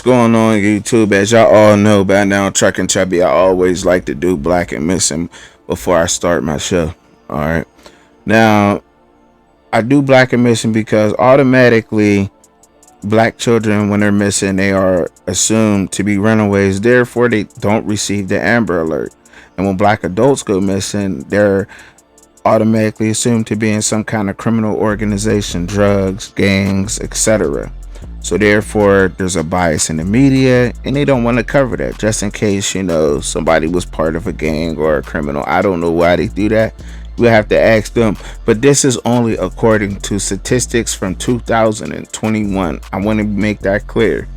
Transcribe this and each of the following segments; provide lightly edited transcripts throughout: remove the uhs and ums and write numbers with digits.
going on YouTube? As y'all all know by now, Truckin Chubbzy, I always like to do black and missing before I start my show. Alright. Now, I do black and missing because automatically black children, when they're missing, they are assumed to be runaways. Therefore, they don't receive the Amber Alert. And when black adults go missing, they're automatically assumed to be in some kind of criminal organization, drugs, gangs, etc. So therefore, there's a bias in the media, and they don't want to cover that, just in case, somebody was part of a gang or a criminal. I don't know why they do that. We'll have to ask them. But this is only according to statistics from 2021. I want to make that clear.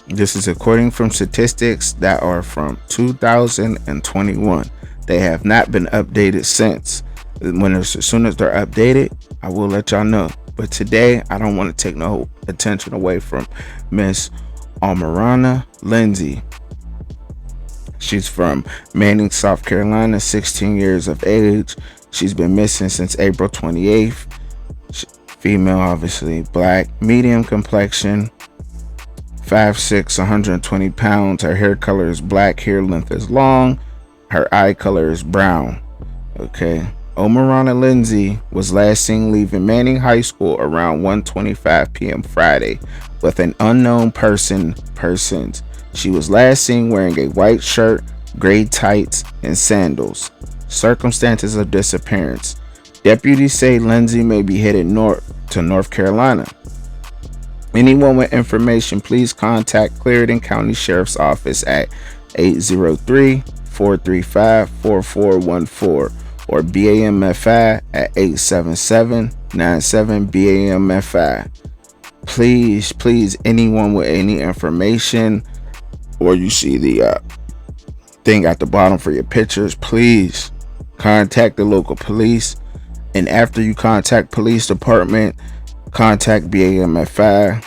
This is according from statistics that are from 2021. They have not been updated since. As soon as they're updated, I will let y'all know. But today, I don't want to take no attention away from Miss Amarana Lindsay. She's from Manning, South Carolina, 16 years of age. She's been missing since April 28th. Female, obviously, black, medium complexion, 5'6", 120 pounds. Her hair color is black, hair length is long. Her eye color is brown. Okay. Omarana Lindsay was last seen leaving Manning High School around 1:25 p.m. Friday with an unknown persons. She was last seen wearing a white shirt, gray tights, and sandals. Circumstances of disappearance. Deputies say Lindsay may be headed north to North Carolina. Anyone with information, please contact Clarendon County Sheriff's Office at 803-435-4414 or BAMFI at 877-97-BAMFI. Please, anyone with any information, or you see the thing at the bottom for your pictures, please contact the local police. And after you contact police department, contact BAMFI.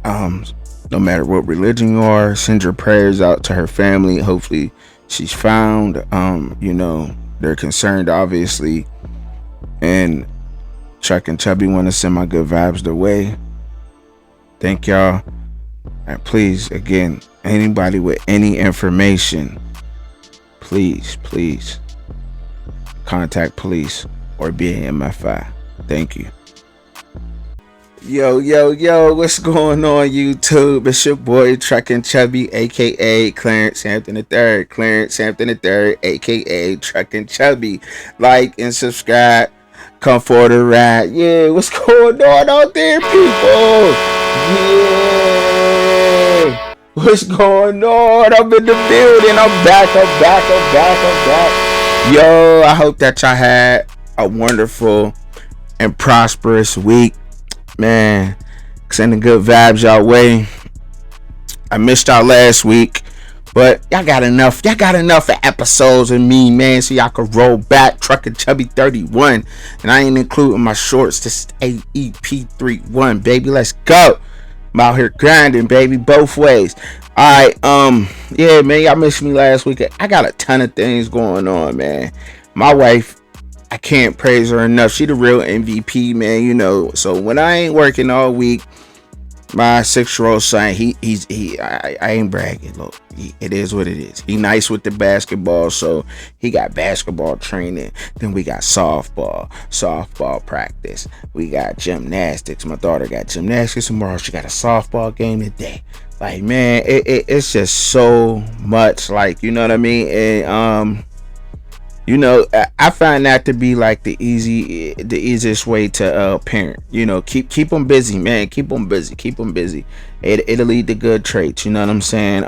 No matter what religion you are, send your prayers out to her family. Hopefully she's found. They're concerned, obviously, and Truckin Chubbzy want to send my good vibes their way. Thank y'all. And please, again, anybody with any information, please contact police or BAMFI. Thank you. Yo, what's going on YouTube? It's your boy Truckin Chubbzy, aka Clarence Hampton III, aka Truckin Chubbzy. Like and subscribe, come for the ride. Yeah, what's going on out there, people? Yeah, what's going on? I'm in the building. I'm back. Yo, I hope that y'all had a wonderful and prosperous week. Man, sending good vibes y'all way. I missed y'all last week, but y'all got enough of episodes of me, man, so y'all can roll back. Truckin Chubbzy 31, and I ain't including my shorts. This is EP31, baby. Let's go. I'm out here grinding, baby, both ways. Alright, yeah, man, y'all missed me last week. I got a ton of things going on, man. My wife, I can't praise her enough. She the real MVP, man, So when I ain't working all week, my 6-year-old son, I ain't bragging. Look, it is what it is. He nice with the basketball, so he got basketball training. Then we got softball practice. We got gymnastics. My daughter got gymnastics tomorrow. She got a softball game today. Like, man, it's just so much. Like, you know what I mean? And I find that to be like the easiest way to parent. Keep them busy, man. Keep them busy. It'll lead to good traits. You know what I'm saying?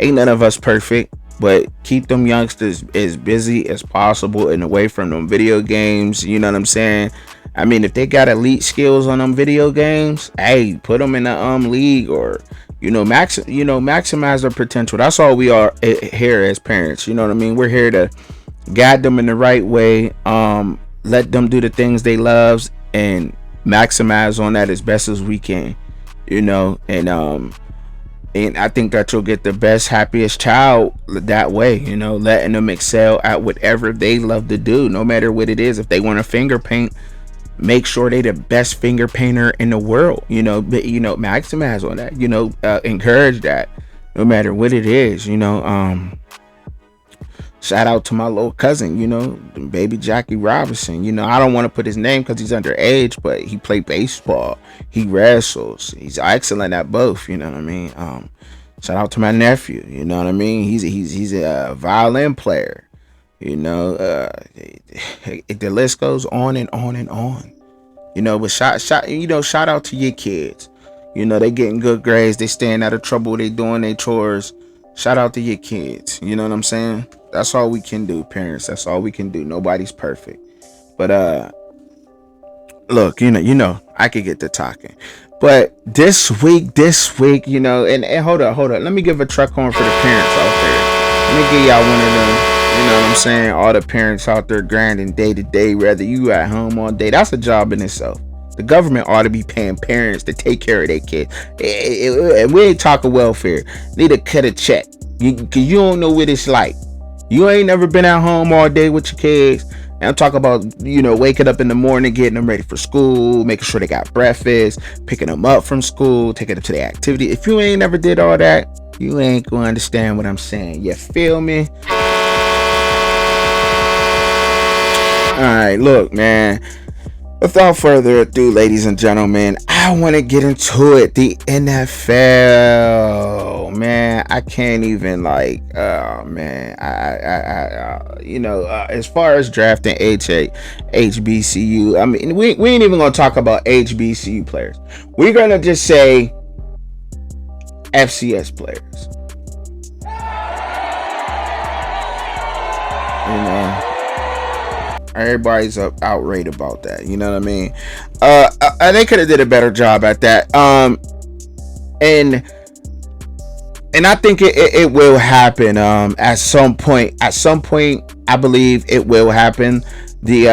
Ain't none of us perfect, but keep them youngsters as busy as possible and away from them video games. You know what I'm saying? I mean, if they got elite skills on them video games, hey, put them in the league, or maximize their potential. That's all we are here as parents. You know what I mean? We're here to guide them in the right way, let them do the things they love and maximize on that as best as we can, and I think that you'll get the best, happiest child that way, letting them excel at whatever they love to do, no matter what it is. If they want to finger paint, make sure they the best finger painter in the world. Maximize on that. Encourage that, no matter what it is. Shout out to my little cousin, baby Jackie Robinson. I don't want to put his name because he's underage, but he played baseball, he wrestles, he's excellent at both. You know what I mean? Shout out to my nephew. You know what I mean? He's a violin player. The list goes on and on and on. But shout out to your kids. They getting good grades, they staying out of trouble, they doing their chores. Shout out to your kids. You know what I'm saying? That's all we can do, parents. That's all we can do. Nobody's perfect. But look, I could get to talking. But this week, and hold up. Let me give a truck horn for the parents out there. Let me give y'all one of them. You know what I'm saying? All the parents out there grinding day to day, whether you at home all day. That's a job in itself. The government ought to be paying parents to take care of their kids. And we ain't talking welfare. Need to cut a check. Because you don't know what it's like. You ain't never been at home all day with your kids. And I'm talking about, waking up in the morning, getting them ready for school, making sure they got breakfast, picking them up from school, taking them to the activity. If you ain't never did all that, you ain't going to understand what I'm saying. You feel me? Alright, look, man. Without further ado, ladies and gentlemen, I want to get into it. The NFL, man, I can't even as far as drafting HBCU, I mean, we ain't even going to talk about HBCU players. We're going to just say FCS players. Everybody's outraged about that. You know what I mean? They could have did a better job at that. And I think it will happen. At some point, I believe it will happen. The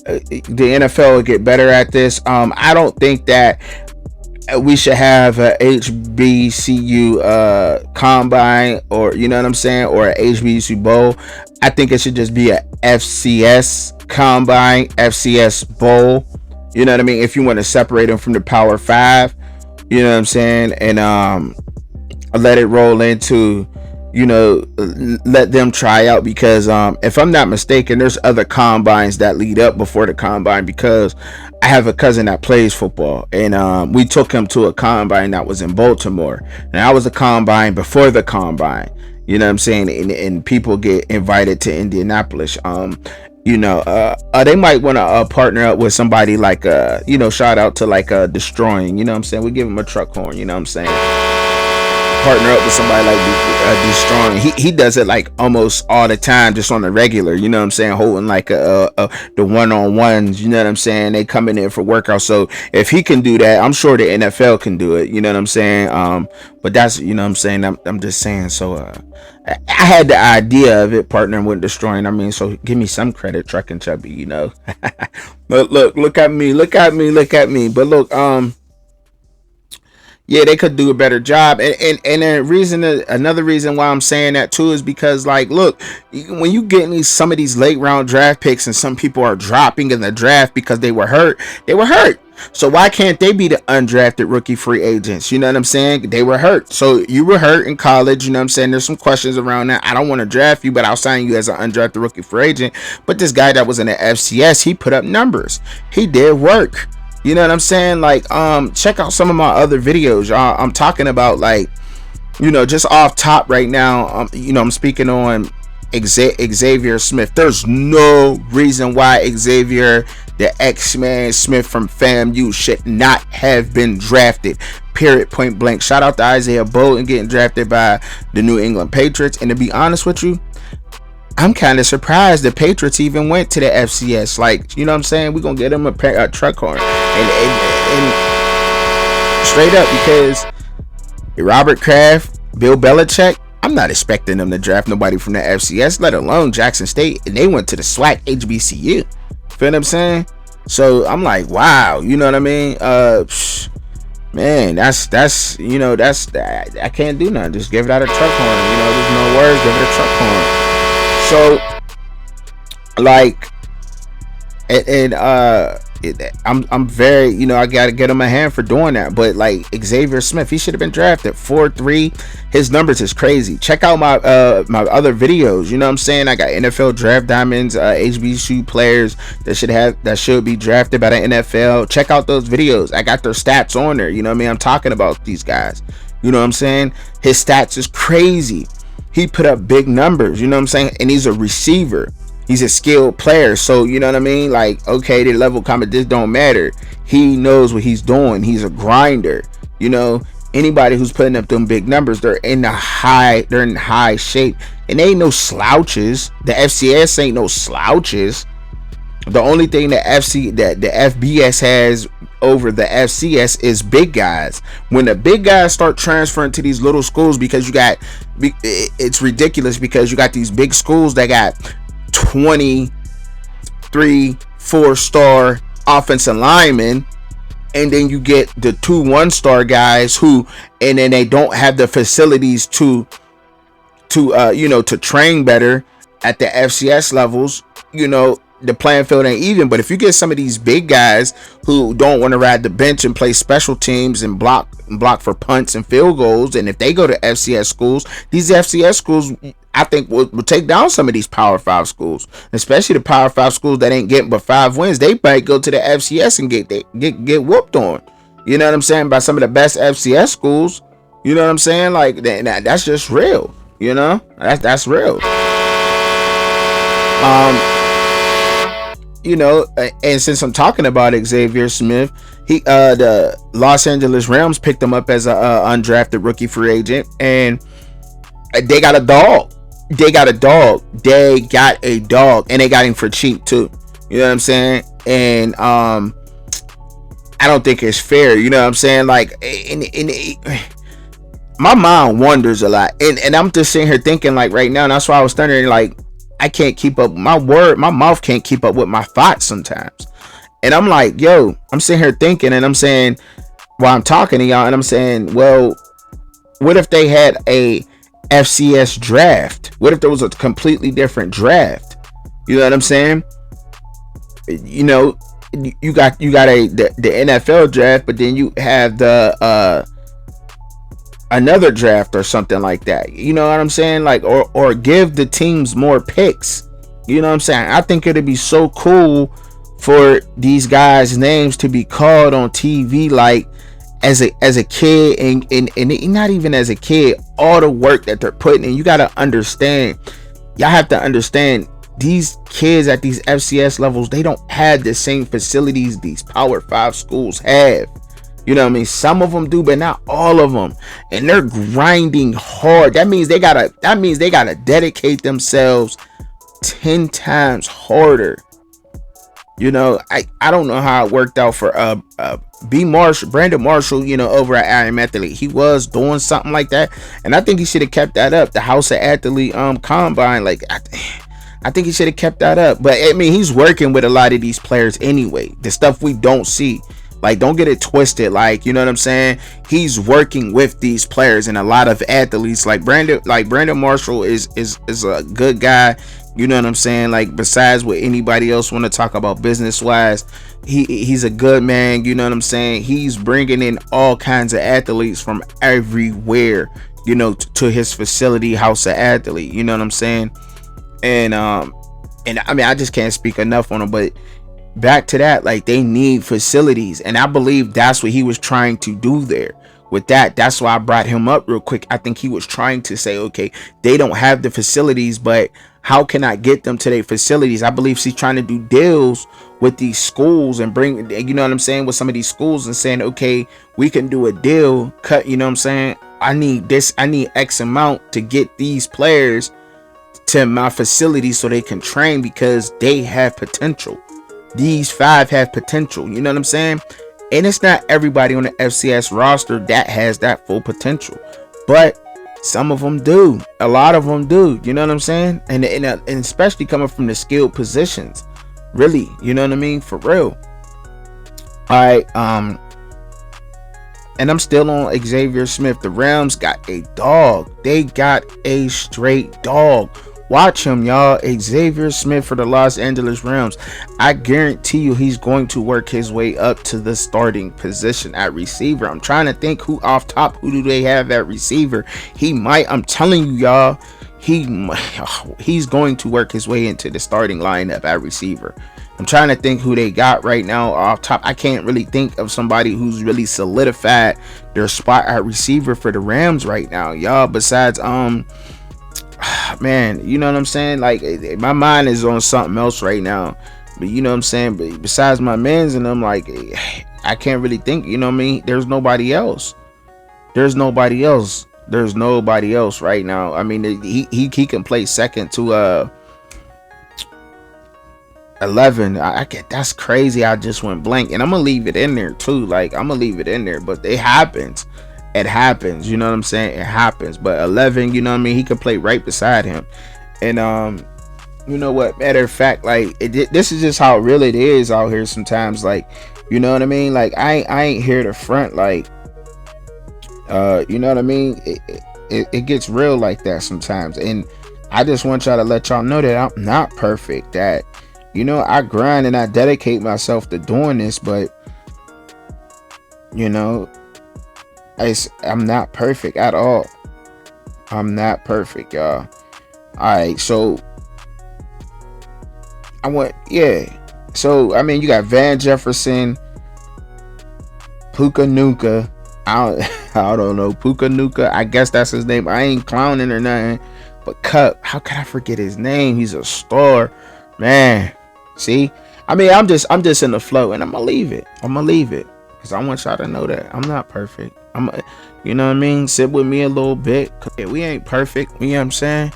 NFL will get better at this. I don't think that we should have a HBCU combine, or you know what I'm saying, or a HBCU bowl. I think it should just be a FCS combine, FCS bowl. You know what I mean? If you want to separate them from the Power 5, you know what I'm saying, and let it roll into, let them try out, because if I'm not mistaken, there's other combines that lead up before the combine, because I have a cousin that plays football, and we took him to a combine that was in Baltimore, and I was a combine before the combine. You know what I'm saying? And people get invited to Indianapolis. They might want to partner up with somebody like shout out to Destroying. You know what I'm saying? We give him a truck horn. You know what I'm saying? Partner up with somebody like Destroying. He does it like almost all the time, just on the regular. You know what I'm saying? Holding like the one-on-ones. You know what I'm saying? They coming in for workouts. So if he can do that, I'm sure the NFL can do it. You know what I'm saying? But that's, you know what I'm saying? I'm just saying. So I had the idea of it, partnering with Destroying. I mean, so give me some credit, Truckin Chubbzy. But look at me. But look, yeah, they could do a better job, and another reason why I'm saying that too is because, look, when you get some of these late round draft picks, and some people are dropping in the draft because they were hurt. So why can't they be the undrafted rookie free agents? You know what I'm saying? They were hurt. So you were hurt in college. You know what I'm saying? There's some questions around that. I don't want to draft you, but I'll sign you as an undrafted rookie free agent. But this guy that was in the FCS, he put up numbers. He did work. You know what I'm saying? Check out some of my other videos, y'all. I'm talking about, just off top right now. I'm speaking on Xavier Smith. There's no reason why Xavier, the X-Man Smith from FAMU, should not have been drafted. Period. Point blank. Shout out to Isaiah Bolton getting drafted by the New England Patriots. And to be honest with you, I'm kind of surprised the Patriots even went to the FCS. You know what I'm saying? We're going to get them a truck horn. And straight up, because Robert Kraft, Bill Belichick, I'm not expecting them to draft nobody from the FCS, let alone Jackson State. And they went to the SWAC HBCU. Feel what I'm saying? So I'm like, wow. You know what I mean? Man, that's I can't do nothing. Just give it out a truck horn. There's no words. Give it a truck horn. So, I'm very, I gotta get him a hand for doing that. But like Xavier Smith, he should have been drafted 4-3. His numbers is crazy. Check out my my other videos. You know what I'm saying? I got NFL draft diamonds, HBCU players that should be drafted by the NFL. Check out those videos. I got their stats on there. You know what I mean? I'm talking about these guys. You know what I'm saying? His stats is crazy. He put up big numbers. You know what I'm saying? And he's a receiver. He's a skilled player, so you know what I mean. Like, okay, the level comment, this don't matter. He knows what he's doing. He's a grinder. You know, anybody who's putting up them big numbers, they're in high shape, and they ain't no slouches. The FCS ain't no slouches. The only thing that the FBS has over the FCS is big guys. When the big guys start transferring to these little schools, because it's ridiculous, because you got these big schools that got 23 4-star offensive linemen, and then you get the 2 1-star guys and then they don't have the facilities to train better at the FCS levels. The playing field ain't even. But if you get some of these big guys who don't want to ride the bench and play special teams and block for punts and field goals, and if they go to FCS schools, these FCS schools, I think, will take down some of these Power 5 schools, especially the Power 5 schools that ain't getting but 5 wins. They might go to the FCS and get whooped on. You know what I'm saying? By some of the best FCS schools. You know what I'm saying? Like, that's just real. That's real. And since I'm talking about Xavier Smith, the Los Angeles Rams picked him up as a undrafted rookie free agent, and they got a dog. And they got him for cheap too. You know what I'm saying? And I don't think it's fair. You know what I'm saying? Like, my mind wanders a lot, and I'm just sitting here thinking, like, right now, and that's why I was thundering, like, I can't keep up. My mouth can't keep up with my thoughts sometimes. And I'm like, yo, I'm sitting here thinking, and I'm saying, while I'm talking to y'all, and I'm saying, well, what if they had a FCS draft? What if there was a completely different draft? You know what I'm saying? You got the NFL draft, but then you have the another draft or something like that. You know what I'm saying? Like, or give the teams more picks. You know what I'm saying? I think it'd be so cool for these guys' names to be called on TV, like, as a kid, and not even as a kid, all the work that they're putting in. You gotta understand, y'all have to understand, these kids at these FCS levels, they don't have the same facilities these Power 5 schools have. You know what I mean? Some of them do, but not all of them. And they're grinding hard. That means they gotta dedicate themselves 10 times harder. I don't know how it worked out for Brandon Marshall, over at Iron Athlete. He was doing something like that, and I think he should have kept that up. The House of Athlete combine, like, I think he should have kept that up. But I mean, he's working with a lot of these players anyway. The stuff we don't see. Like, don't get it twisted. Like, you know what I'm saying? He's working with these players and a lot of athletes. Like Brandon Marshall is a good guy. You know what I'm saying? Like, besides what anybody else want to talk about business wise, he's a good man. You know what I'm saying? He's bringing in all kinds of athletes from everywhere, to his facility, House of Athlete. You know what I'm saying? And I mean, I just can't speak enough on him, but back to that, like, they need facilities, and I believe that's what he was trying to do there with that. That's why I brought him up real quick. I think he was trying to say, okay, they don't have the facilities, but how can I get them to their facilities? I believe he's trying to do deals with these schools and bring, you know what I'm saying, with some of these schools, and saying, okay, we can do a deal, cut, you know what I'm saying, I need X amount to get these players to my facility so they can train, because they have potential. These 5 have potential, you know what I'm saying? And it's not everybody on the FCS roster that has that full potential, but some of them do. A lot of them do, you know what I'm saying? And especially coming from the skilled positions, really, you know what I mean? For real. All right, and I'm still on Xavier Smith. The Rams got a dog. They got a straight dog. Watch him, y'all. Xavier Smith for the Los Angeles Rams. I guarantee you he's going to work his way up to the starting position at receiver. I'm trying to think who off top, who do they have at receiver? He might, I'm telling you, y'all, he's going to work his way into the starting lineup at receiver. I'm trying to think who they got right now off top. I can't really think of somebody who's really solidified their spot at receiver for the Rams right now, y'all, besides man, you know what I'm saying? Like, my mind is on something else right now. But you know what I'm saying? But besides my mans and I'm like, I can't really think, you know what I mean? There's nobody else. There's nobody else. There's nobody else right now. I mean, he can play second to 11. I get, that's crazy. I just went blank, and I'm gonna leave it in there too. Like, I'm gonna leave it in there, but it happens. It happens, you know what I'm saying? It happens. But 11, you know what I mean? He could play right beside him. And you know what? Matter of fact, like, this is just how real it is out here sometimes. Like, you know what I mean? Like, I ain't here to front. Like, you know what I mean? It gets real like that sometimes. And I just want y'all to let y'all know that I'm not perfect. That, you know, I grind and I dedicate myself to doing this, but, you know, I'm not perfect at all. I'm not perfect, y'all. Alright, so so I mean, you got Van Jefferson, Puka Nuka. I don't know, Puka Nuka. I guess that's his name. I ain't clowning or nothing. But Cup, how could I forget his name? He's a star, man. See, I mean, I'm just in the flow, and I'm gonna leave it. Because I want y'all to know that I'm not perfect. You know what I mean? Sit with me a little bit. We ain't perfect. You know what I'm saying?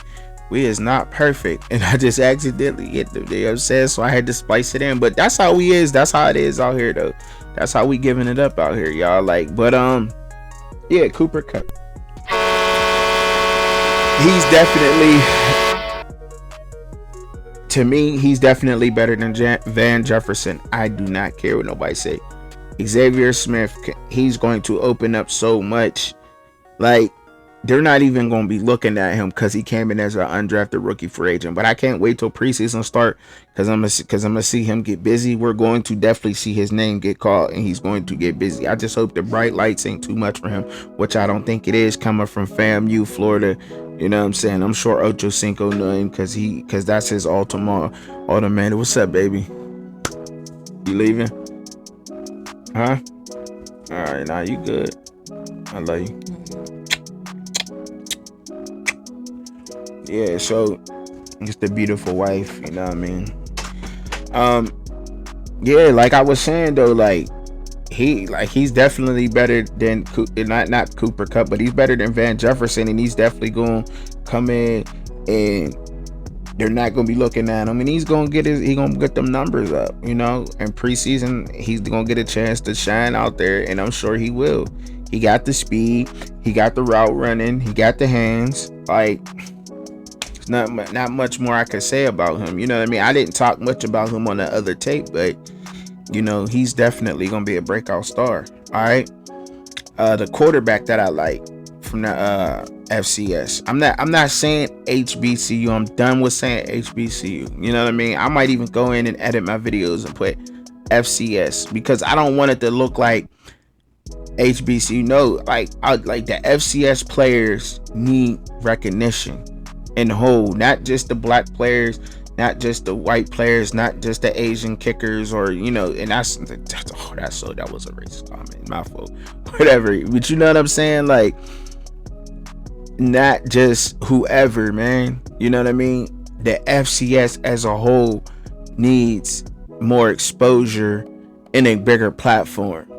We is not perfect. And I just accidentally hit the, you know what I'm saying? So I had to spice it in. But that's how we is. That's how it is out here, though. That's how we giving it up out here, y'all. Like, but, yeah, Cooper Kupp. He's definitely, to me, he's definitely better than Van Jefferson. I do not care what nobody say. Xavier Smith, he's going to open up so much. Like, they're not even going to be looking at him because he came in as an undrafted rookie free agent. But I can't wait till preseason start because I'm gonna see him get busy. We're going to definitely see his name get called, and he's going to get busy. I just hope the bright lights ain't too much for him, which I don't think it is, coming from FAMU, Florida. You know what I'm saying? I'm sure Ocho Cinco knew him because that's his ultimate. What's up, baby? You leaving? Huh? All right, nah, you good. I love you. Yeah, so it's the beautiful wife, you know what I mean? Yeah, like I was saying though, like he's definitely better than not Cooper Kupp, but he's better than Van Jefferson, and he's definitely gonna come in and they're not gonna be looking at him, and he's gonna get them numbers up, you know. In preseason, he's gonna get a chance to shine out there, and I'm sure he will. He got the speed, he got the route running, he got the hands. Like, there's not much more I could say about him. You know what I mean? I didn't talk much about him on the other tape, but you know, he's definitely gonna be a breakout star. All right. The quarterback that I like from the FCS. I'm not saying HBCU. I'm done with saying HBCU. You know what I mean? I might even go in and edit my videos and put FCS because I don't want it to look like HBCU. No, like the FCS players need recognition in whole, not just the black players, not just the white players, not just the Asian kickers, or you know. And that was a racist comment, my fault. Whatever, but you know what I'm saying? Like, not just whoever, man. You know what I mean? The FCS as a whole needs more exposure in a bigger platform.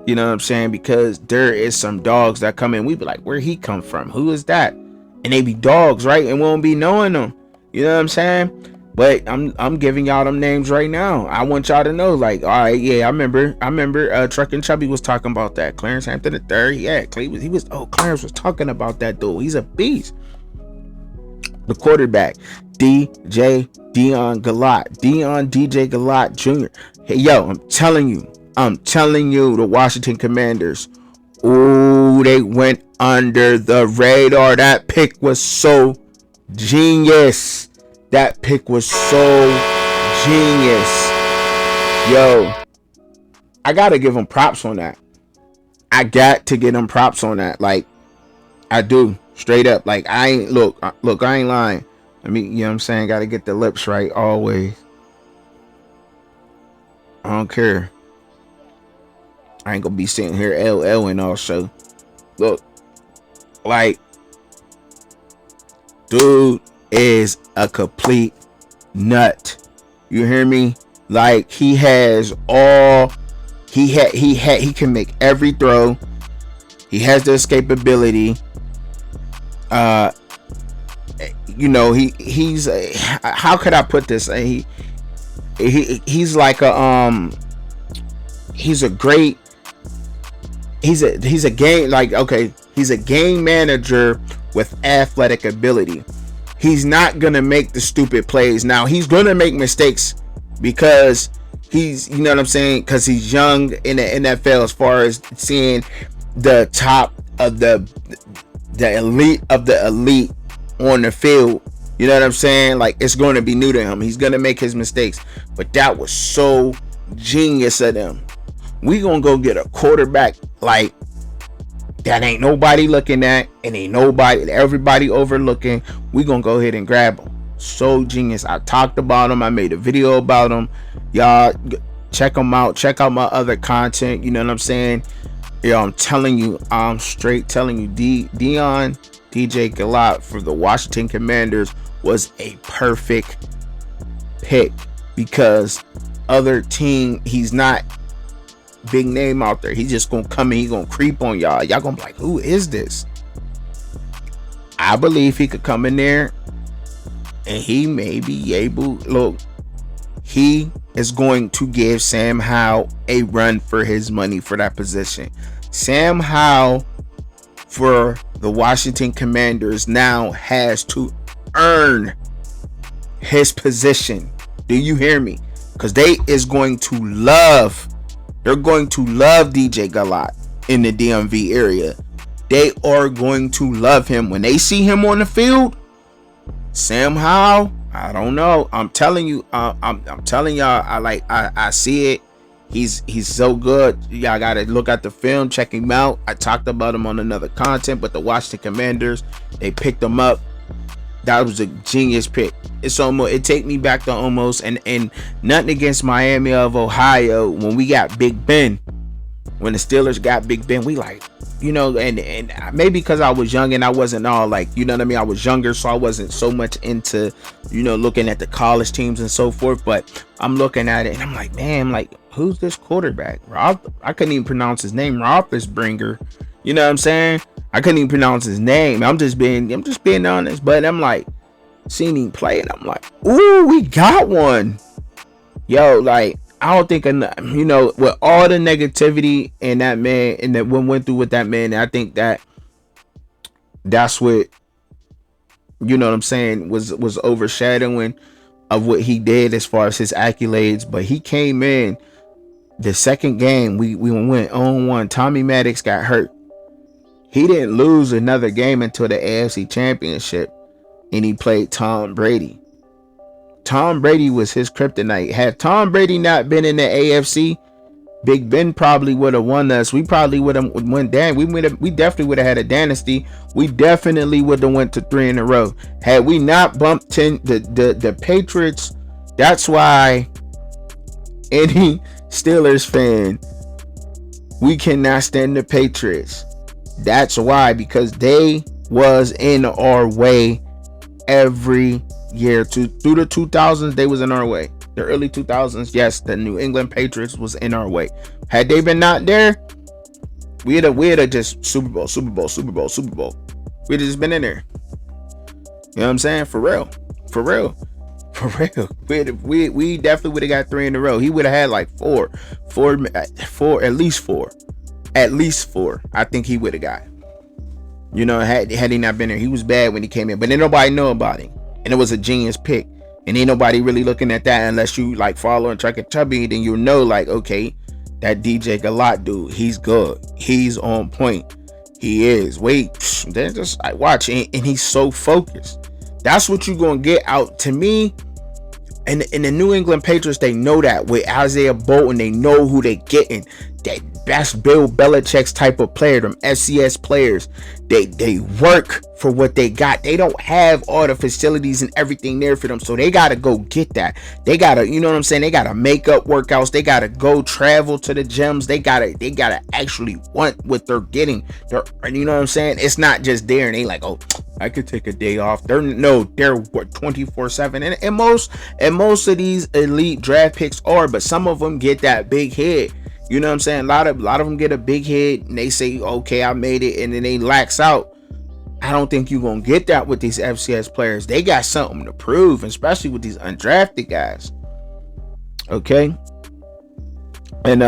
You know what I'm saying? Because there is some dogs that come in, we be like, where he come from? Who is that? And they be dogs, right? And we won't be knowing them. You know what I'm saying? But I'm giving y'all them names right now. I want y'all to know, like, all right, yeah, I remember Truckin Chubbzy was talking about that. Clarence Hampton III, yeah, Clarence was talking about that dude. He's a beast. The quarterback, DJ Gallat Jr. Hey, yo, I'm telling you, the Washington Commanders, ooh, they went under the radar. That pick was so Genius. That pick was so genius. Yo, I gotta give him props on that. I got to get him props on that. Like, I do. Straight up. Like, I ain't, look, I ain't lying. I mean, you know what I'm saying? Gotta get the lips right always. I don't care. I ain't gonna be sitting here LL and all show. Look, like, dude is a complete nut. You hear me? Like, he has all, he can make every throw. He has the escapability. You know, he's how could I put this? He's like a he's a great, he's a game, like, okay, he's a game manager with athletic ability. He's not gonna make the stupid plays. Now, he's gonna make mistakes because he's, you know what I'm saying, because he's young in the NFL, as far as seeing the top of the elite of the elite on the field. You know what I'm saying? Like, it's going to be new to him. He's going to make his mistakes. But that was so genius of them. We going to go get a quarterback like that ain't nobody looking at, and ain't nobody, everybody overlooking. We going to go ahead and grab him. So genius. I talked about him. I made a video about him. Y'all check him out. Check out my other content. You know what I'm saying? Yo, I'm telling you, I'm straight telling you, DJ Galat for the Washington Commanders was a perfect pick, because other team, he's not big name out there. He's just gonna come in, he gonna creep on y'all. Y'all gonna be like, who is this? I believe he could come in there and he may be able, look, he is going to give Sam Howell a run for his money for that position. Sam Howell for the Washington Commanders now has to earn his position. Do you hear me? Because they're going to love DJ Galat in the DMV area. They are going to love him when they see him on the field. Sam Howell, I don't know. I'm telling you, I'm telling y'all, I see it. He's so good. Y'all gotta look at the film, check him out. I talked about him on another content, but the Washington Commanders, they picked him up. That was a genius pick. It's almost, it take me back to almost, and nothing against Miami of Ohio, when we got Big Ben, when the Steelers got Big Ben, we like, you know, and maybe because I was young and I wasn't all like, you know what I mean, I was younger, so I wasn't so much into, you know, looking at the college teams and so forth. But I'm looking at it and I'm like, man, I'm like, who's this quarterback? I couldn't even pronounce his name. Roethlisberger. You know what I'm saying? I couldn't even pronounce his name. I'm just being honest. But I'm like, seeing him play, and I'm like, ooh, we got one. Yo, like, I don't think, you know, with all the negativity and that man, and that went through with that man, I think that's what, you know what I'm saying, was overshadowing of what he did as far as his accolades. But he came in the second game, we went 0-1. Tommy Maddox got hurt. He didn't lose another game until the AFC Championship, and he played Tom Brady. Tom Brady was his kryptonite. Had Tom Brady not been in the AFC, Big Ben probably would have won us. We probably would have went down. We definitely would have had a dynasty. We definitely would have went to 3 in a row. Had we not bumped the Patriots, that's why any Steelers fan, we cannot stand the Patriots. That's why, because they was in our way every year. Through the 2000s, they was in our way. The early 2000s, yes, the New England Patriots was in our way. Had they been not there, we'd have just Super Bowl. We'd have just been in there. You know what I'm saying? For real. We definitely would have got 3 in a row. He would have had like four, at least four. I think he would have got. You know, had he not been there. He was bad when he came in, but ain't nobody know about him, and it was a genius pick. And ain't nobody really looking at that unless you like following Truckin Chubbzy. Then you know, like, okay, that DJ Galat dude, he's good. He's on point. He is. Wait, then just I watch, and he's so focused. That's what you're gonna get out to me. And the New England Patriots, they know that with Isaiah Bolton, they know who they getting. That's Bill Belichick's type of player, them FCS players. They work for what they got. They don't have all the facilities and everything there for them, so they gotta go get that. They gotta, you know what I'm saying? They gotta make up workouts. They gotta go travel to the gyms. They gotta actually want what they're getting. You know what I'm saying? It's not just there and they like, oh, I could take a day off. They're 24/7, and most of these elite draft picks are, but some of them get that big hit. You know what I'm saying? A lot of them get a big hit and they say, okay, I made it, and then they lax out. I don't think you're gonna get that with these FCS players. They got something to prove, especially with these undrafted guys. Okay. And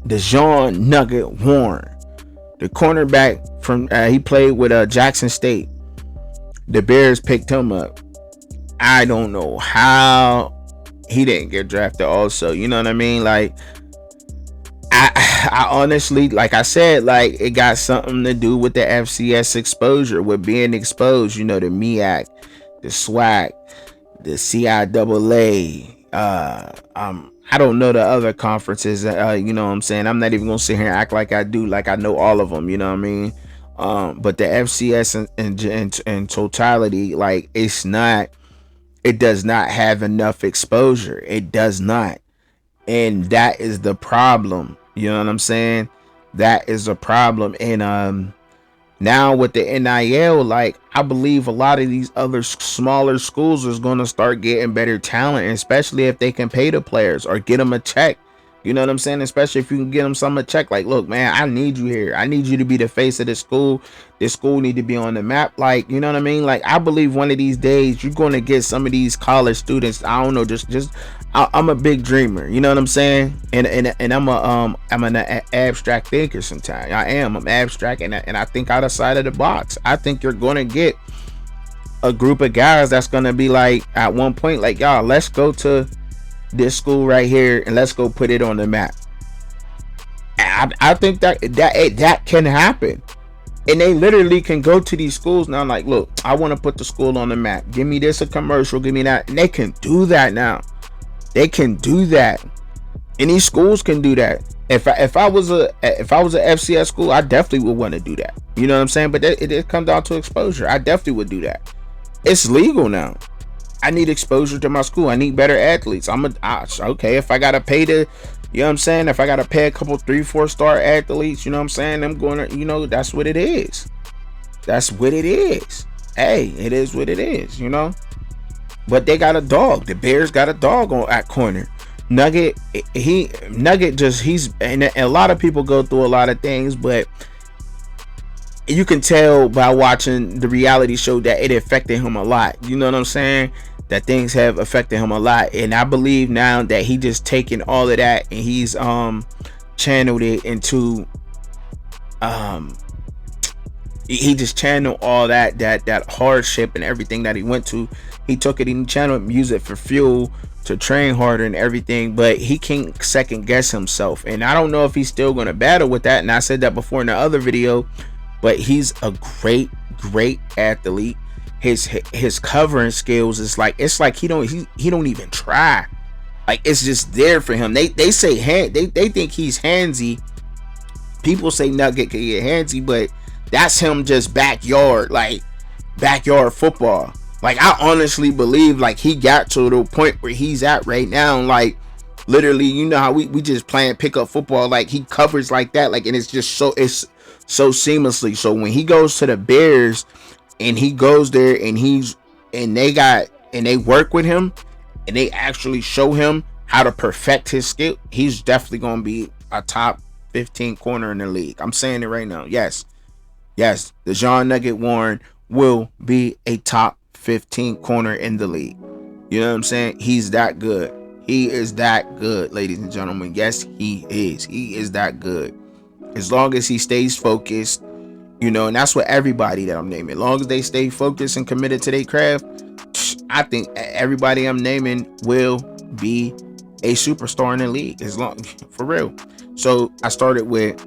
DeJohn Nugget Warren, the cornerback from he played with Jackson State. The Bears picked him up. I don't know how he didn't get drafted also. You know what I mean? Like, I honestly, like I said, like, it got something to do with the FCS exposure, with being exposed. You know, the MEAC, the SWAC, the CIAA. I don't know the other conferences. You know what I'm saying? I'm not even gonna sit here and act like I do, like I know all of them. You know what I mean? But the FCS in totality, like, it does not have enough exposure. It does not. And that is the problem. You know what I'm saying? That is a problem. And now with the NIL, like, I believe a lot of these other smaller schools is going to start getting better talent, especially if they can pay the players or get them a check. You know what I'm saying? Especially if you can get them some a check. Like, look, man, I need you here. I need you to be the face of the school. This school need to be on the map. Like, you know what I mean? Like, I believe one of these days you're going to get some of these college students. I don't know, I'm a big dreamer. You know what I'm saying? And I'm an abstract thinker sometimes. I'm abstract, and I think outside of the box. I think you're going to get a group of guys that's going to be like, at one point, like, y'all, let's go to this school right here and let's go put it on the map. I think that can happen, and they literally can go to these schools now, like, look, I want to put the school on the map, give me this, a commercial, give me that, and they can do that now. They can do that, and these schools can do that. If I was a FCS school, I definitely would want to do that. You know what I'm saying? But it comes down to exposure. I definitely would do that. It's legal now. I need exposure to my school. I need better athletes. Okay, if I gotta pay you know what I'm saying? If I gotta pay a couple 3-4 star athletes, you know what I'm saying? I'm going to, you know, that's what it is. That's what it is. Hey, it is what it is, you know? But they got a dog. The Bears got a dog at corner. Nugget, and a lot of people go through a lot of things, but you can tell by watching the reality show that it affected him a lot. You know what I'm saying? That things have affected him a lot, and I believe now that he just taken all of that and he's channeled it into he just channeled all that hardship and everything that he went to. He took it and channeled music for fuel to train harder and everything, but he can't second guess himself, and I don't know if he's still going to battle with that. And I said that before in the other video, but he's a great athlete. His covering skills is like, it's like he don't even try. Like, it's just there for him. They say they think he's handsy. People say Nugget can get handsy, but that's him just backyard football. Like, I honestly believe like he got to the point where he's at right now. Like, literally, you know how we just playing pickup football. Like, he covers like that. Like, and it's so seamlessly. So when he goes to the Bears and he goes there and they work with him and they actually show him how to perfect his skill, he's definitely going to be a top 15 corner in the league. I'm saying it right now. Yes, DeJohn Nugget Warren will be a top 15 corner in the league. You know what I'm saying? He's that good. He is that good, ladies and gentlemen. Yes, he is. He is that good. As long as he stays focused, you know, and that's what everybody that I'm naming, as long as they stay focused and committed to their craft, I think everybody I'm naming will be a superstar in the league, as long, for real. So I started with,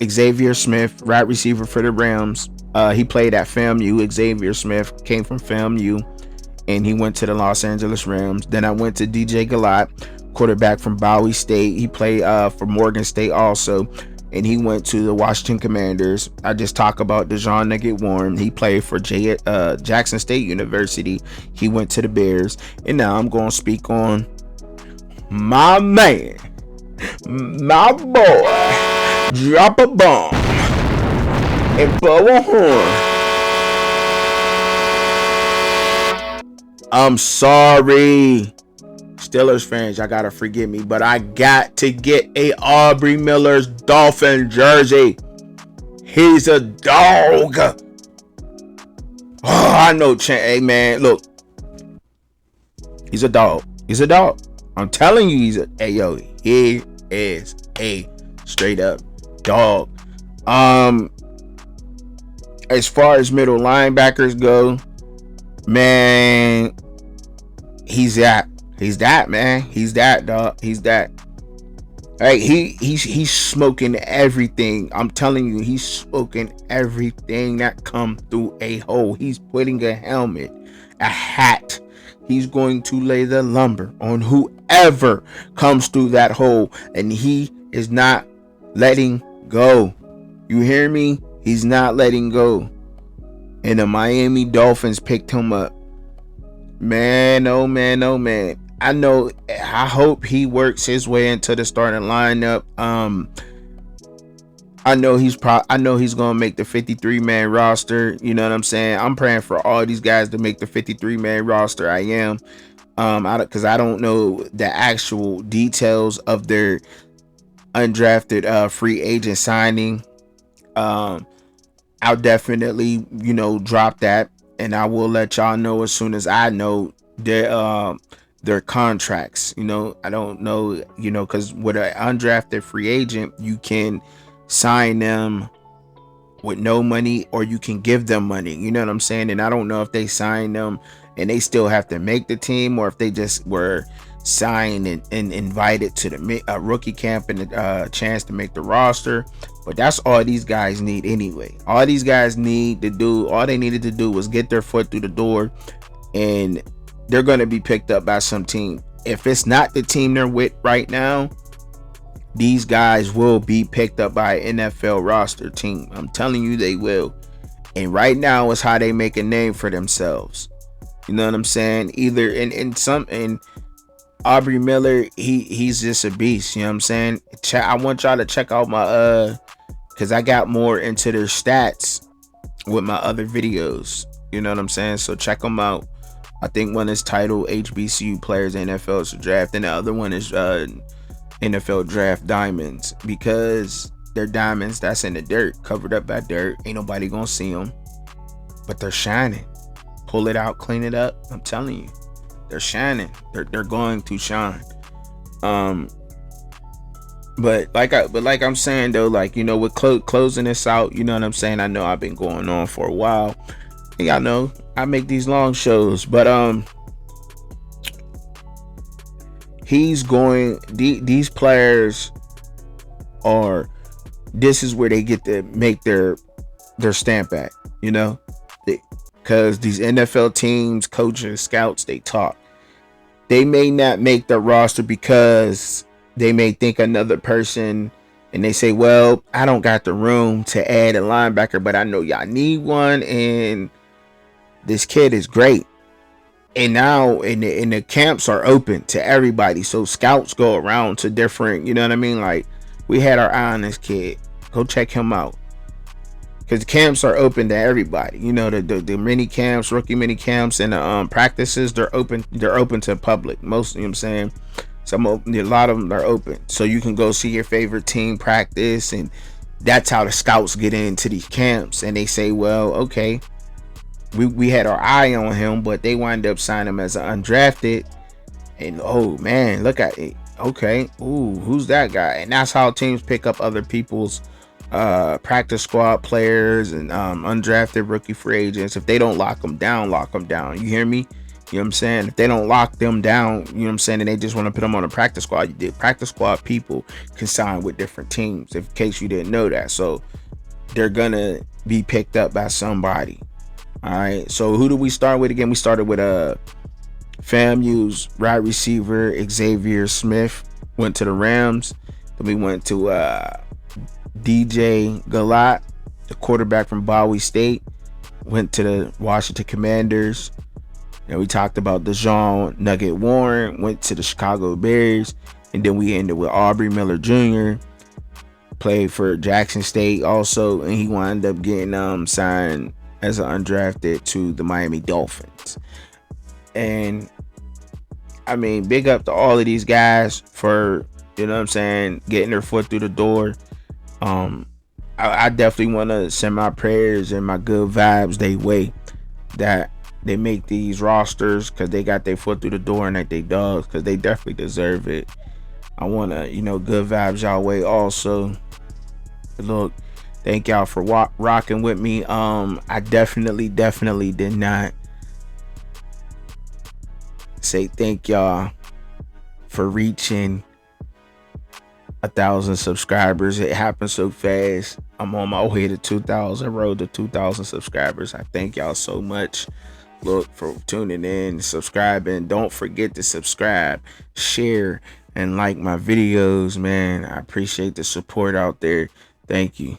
Xavier Smith, wide receiver for the Rams. He played at FAMU. Xavier Smith came from FAMU, and he went to the Los Angeles Rams. Then I went to DJ Galat, quarterback from Bowie State. He played for Morgan State also, and he went to the Washington Commanders. I just talk about DeJohn Nugget Warren. He played for Jackson State University. He went to the Bears. And now I'm going to speak on my man, my boy, drop a bomb and blow a horn. I'm sorry, Steelers fans, y'all gotta forgive me, but I got to get a Aubrey Miller's Dolphin jersey. He's a dog. Oh, I know. Hey man, look, he's a dog. He's a dog. I'm telling you, he is a straight up dog. As far as middle linebackers go, man, he's that, man. He's that, dog. He's that. Hey, he's smoking everything. I'm telling you, he's smoking everything that come through a hole. He's putting a helmet, a hat. He's going to lay the lumber on whoever comes through that hole, and he is not letting go. You hear me? He's not letting go. And the Miami Dolphins picked him up. Man, oh man, oh man. I hope he works his way into the starting lineup. I know he's gonna make the 53-man roster. You know what I'm saying? I'm praying for all these guys to make the 53-man roster. I am. Because I don't know the actual details of their undrafted free agent signing. I'll definitely, drop that, and I will let y'all know as soon as I know their contracts. I don't know, because with an undrafted free agent, you can sign them with no money, or you can give them money. You know what I'm saying? And I don't know if they sign them and they still have to make the team, or if they just were signed and invited to the rookie camp and a chance to make the roster. But that's all these guys need anyway. All these guys all they needed to do was get their foot through the door, and they're going to be picked up by some team. If it's not the team they're with right now, these guys will be picked up by an NFL roster team. I'm telling you, they will. And right now is how they make a name for themselves. You know what I'm saying? Either in Aubrey Miller, he's just a beast. You know what I'm saying? I want y'all to check out my because I got more into their stats with my other videos. You know what I'm saying? So check them out. I think one is titled HBCU Players NFL's Draft, and the other one is NFL Draft Diamonds, because they're diamonds that's in the dirt, covered up by dirt. Ain't nobody gonna see them, but they're shining. Pull it out, clean it up. I'm telling you, they're shining. They're going to shine. But like I'm saying though, with closing this out, you know what I'm saying? I know I've been going on for a while. And y'all know I make these long shows, but these players this is where they get to make their stamp at, because these NFL teams, coaches, scouts, they talk. They may not make the roster because they may think another person, and they say, well, I don't got the room to add a linebacker, but I know y'all need one, and this kid is great. And now in the camps are open to everybody, so scouts go around to different, you know what I mean? Like, we had our eye on this kid, go check him out, because the camps are open to everybody. The mini camps, rookie mini camps, and the practices, they're open to public. Most, you know what I'm saying? A lot of them are open, so you can go see your favorite team practice, and that's how the scouts get into these camps. And they say, well, okay, we had our eye on him, but they wind up signing him as an undrafted, and oh man, look at it. Okay, ooh, who's that guy? And that's how teams pick up other people's practice squad players and undrafted rookie free agents. If they don't lock them down, you hear me? You know what I'm saying? If they don't lock them down, you know what I'm saying, and they just want to put them on a practice squad, you did practice squad people can sign with different teams, in case you didn't know that. So they're gonna be picked up by somebody. All right. So who do we start with again? We started with FAMU's wide receiver Xavier Smith went to the Rams. Then we went to DJ Galat, the quarterback from Bowie State, went to the Washington Commanders. And we talked about DeJean Nugget Warren, went to the Chicago Bears. And then we ended with Aubrey Miller Jr., played for Jackson State also, and he wound up getting signed as an undrafted to the Miami Dolphins. And I mean, big up to all of these guys for, you know what I'm saying, getting their foot through the door. I definitely want to send my prayers and my good vibes their way, that they make these rosters because they got their foot through the door and that they dogs, because they definitely deserve it. I want to, good vibes y'all way also. Look, thank y'all for rocking with me. I definitely did not say thank y'all for reaching 1,000 subscribers. It happened so fast. I'm on my way to 2,000, road to 2,000 subscribers. I thank y'all so much. Look, for tuning in, subscribing. Don't forget to subscribe, share, and like my videos, man. I appreciate the support out there. Thank you.